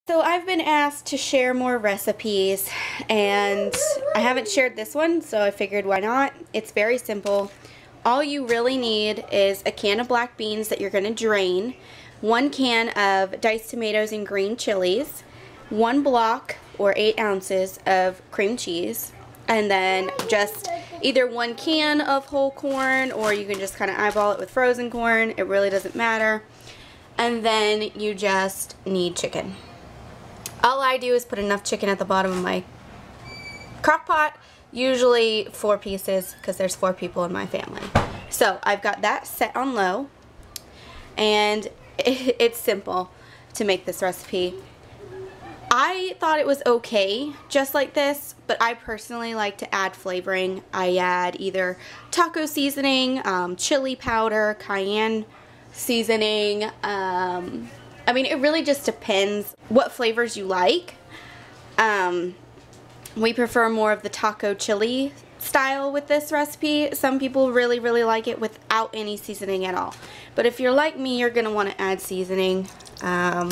So I've been asked to share more recipes, and I haven't shared this one, so I figured why not. It's very simple. All you really need is a can of black beans that you're going to drain, 1 can of diced tomatoes and green chilies, 1 block or 8 ounces of cream cheese, and then just either 1 can of whole corn, or you can just kind of eyeball it with frozen corn. It really doesn't matter. And then you just need chicken. All I do is put enough chicken at the bottom of my crock pot, usually 4 pieces because there's 4 people in my family. So I've got that set on low, and it's simple to make this recipe. I thought it was okay just like this, but I personally like to add flavoring. I add either taco seasoning, chili powder, cayenne seasoning, I mean, it really just depends what flavors you like. We prefer more of the taco chili style with this recipe. Some people really like it without any seasoning at all. But if you're like me, you're going to want to add seasoning. I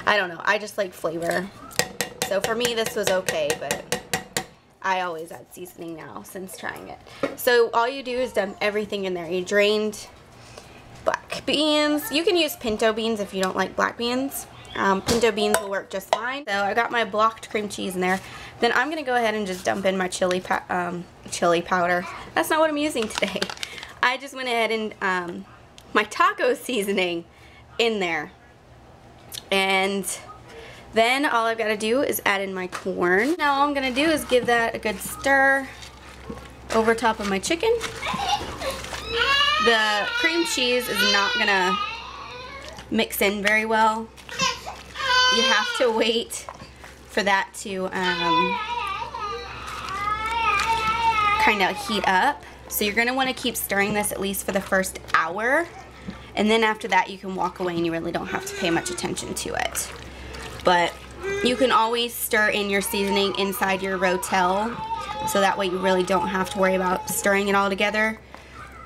don't know. I just like flavor. So for me, this was okay, but I always add seasoning now since trying it. So all you do is dump everything in there. You drained black beans. You can use pinto beans if you don't like black beans. Pinto beans will work just fine. So I got my blocked cream cheese in there. Then I'm going to go ahead and just dump in my chili powder. That's not what I'm using today. I just went ahead and my taco seasoning in there. And then all I've got to do is add in my corn. Now all I'm going to do is give that a good stir over top of my chicken. The cream cheese is not going to mix in very well. You have to wait for that to kind of heat up. So you're going to want to keep stirring this at least for the first hour. And then after that you can walk away and you really don't have to pay much attention to it. But you can always stir in your seasoning inside your Rotel, so that way you really don't have to worry about stirring it all together.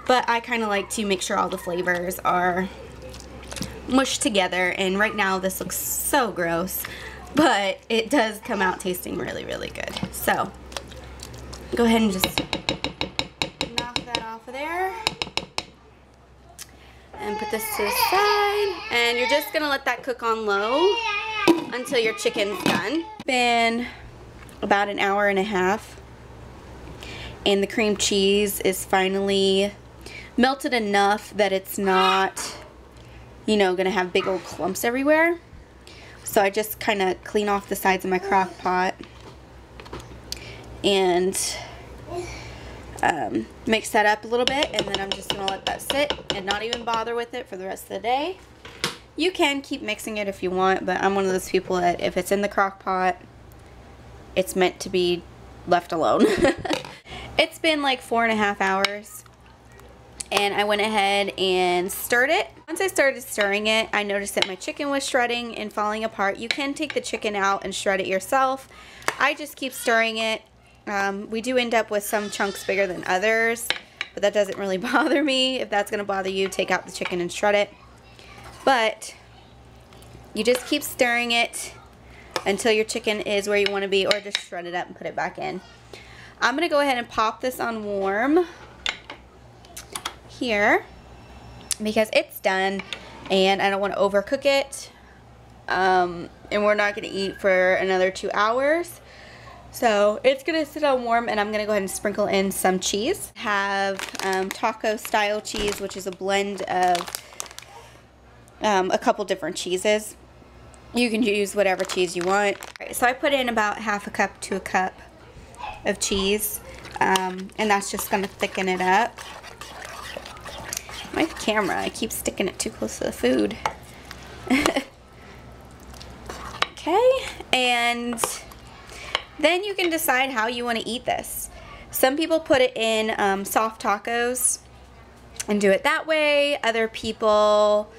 But I kind of like to make sure all the flavors are mushed together, and right now this looks so gross, but it does come out tasting really good. So go ahead and just knock that off of there and put this to the side, and you're just gonna let that cook on low until your chicken's done. Been about an hour and a half, and the cream cheese is finally melted enough that it's not, you know, gonna have big old clumps everywhere. So I just kind of clean off the sides of my crock pot and mix that up a little bit, and then I'm just gonna let that sit and not even bother with it for the rest of the day. You can keep mixing it if you want, but I'm one of those people that if it's in the crock pot, it's meant to be left alone. It's been like 4.5 hours. And I went ahead and stirred it. Once I started stirring it, I noticed that my chicken was shredding and falling apart. You can take the chicken out and shred it yourself. I just keep stirring it. We do end up with some chunks bigger than others, but that doesn't really bother me. If that's going to bother you, take out the chicken and shred it. But you just keep stirring it until your chicken is where you want to be, or just shred it up and put it back in. I'm going to go ahead and pop this on warm here because it's done and I don't want to overcook it, and we're not going to eat for another 2 hours, so it's going to sit on warm. And I'm going to go ahead and sprinkle in some cheese. Have taco style cheese, which is a blend of a couple different cheeses. You can use whatever cheese you want. Right, so I put in about 1/2 cup to a cup of cheese, and that's just going to thicken it up. My camera, I keep sticking it too close to the food. Okay, and then you can decide how you want to eat this. Some people put it in soft tacos and do it that way. Other people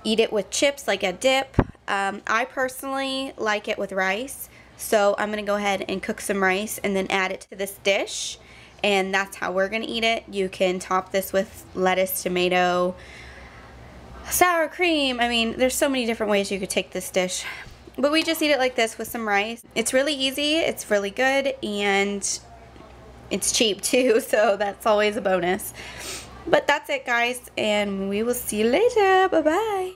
eat it with chips like a dip. I personally like it with rice, so I'm going to go ahead and cook some rice and then add it to this dish. And that's how we're going to eat it. You can top this with lettuce, tomato, sour cream. I mean, there's so many different ways you could take this dish. But we just eat it like this with some rice. It's really easy, it's really good, and it's cheap too, so that's always a bonus. But that's it, guys, and we will see you later. Bye-bye.